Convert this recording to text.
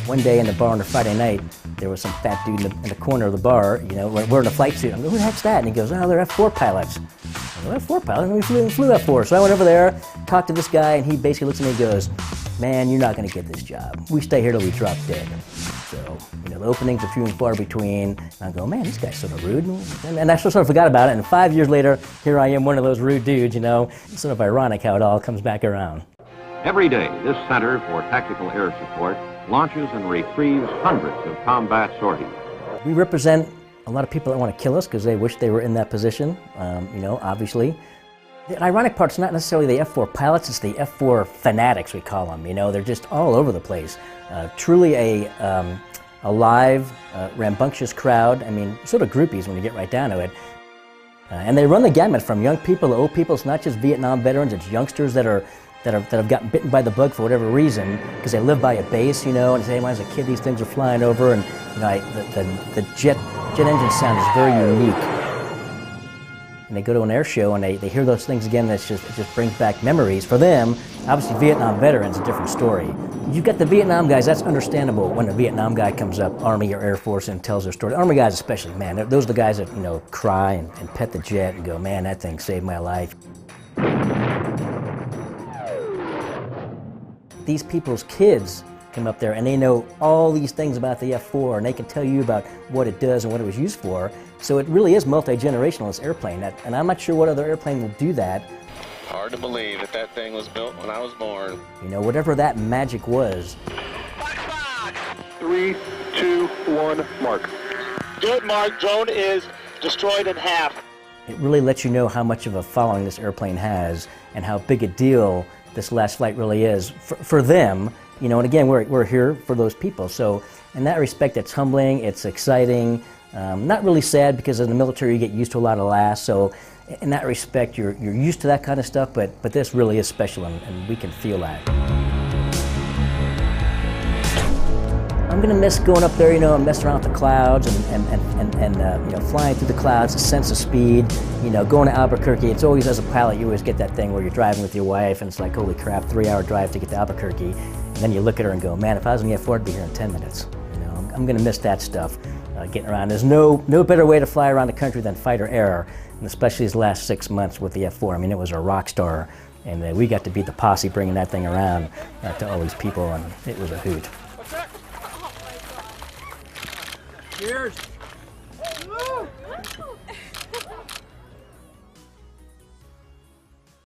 One day in the bar on a Friday night, there was some fat dude in the corner of the bar, you know, wearing a flight suit. I'm like, who the heck's that? And he goes, oh, they're F-4 pilots. I go, F-4 pilots? We flew F-4. So I went over there, talked to this guy, and he basically looks at me and goes, man, you're not going to get this job. We stay here till we drop dead. So, you know, the openings are few and far between. And I go, man, this guy's sort of rude. And I sort of forgot about it. And 5 years later, here I am, one of those rude dudes, you know. It's sort of ironic how it all comes back around. Every day, this Center for Tactical Air Support launches and retrieves hundreds of combat sorties. We represent a lot of people that want to kill us because they wish they were in that position, you know, obviously. The ironic part's not necessarily the F-4 pilots, it's the F-4 fanatics, we call them. You know, they're just all over the place. Truly a live, rambunctious crowd. I mean, sort of groupies when you get right down to it. And they run the gamut from young people to old people. It's not just Vietnam veterans, it's youngsters that have gotten bitten by the bug for whatever reason, because they live by a base, you know, and say, when I was a kid, these things are flying over, and you know, the jet engine sound is very unique. And they go to an air show and they hear those things again, it just brings back memories. For them, obviously Vietnam veterans, a different story. You've got the Vietnam guys, that's understandable when a Vietnam guy comes up, Army or Air Force, and tells their story. Army guys especially, man, those are the guys that, you know, cry and pet the jet and go, man, that thing saved my life. These people's kids come up there and they know all these things about the F-4 and they can tell you about what it does and what it was used for. So it really is multi-generational, this airplane. And I'm not sure what other airplane will do that. Hard to believe that that thing was built when I was born. You know, whatever that magic was. 3, 2, 1, mark. Good, Mark. Drone is destroyed in half. It really lets you know how much of a following this airplane has and how big a deal this last flight really is for them, you know, and again, we're here for those people. So in that respect, it's humbling, it's exciting, not really sad because in the military you get used to a lot of laughs. So in that respect, you're used to that kind of stuff, but this really is special and we can feel that. I'm gonna miss going up there, you know, and messing around with the clouds and you know, flying through the clouds, the sense of speed. You know, going to Albuquerque, it's always, as a pilot, you always get that thing where you're driving with your wife and it's like, holy crap, 3-hour drive to get to Albuquerque. And then you look at her and go, man, if I was in the F-4, I'd be here in 10 minutes. You know, I'm gonna miss that stuff, getting around. There's no better way to fly around the country than fighter air, and especially these last 6 months with the F-4. I mean, it was a rock star, and we got to be the posse bringing that thing around to all these people, and it was a hoot. Cheers.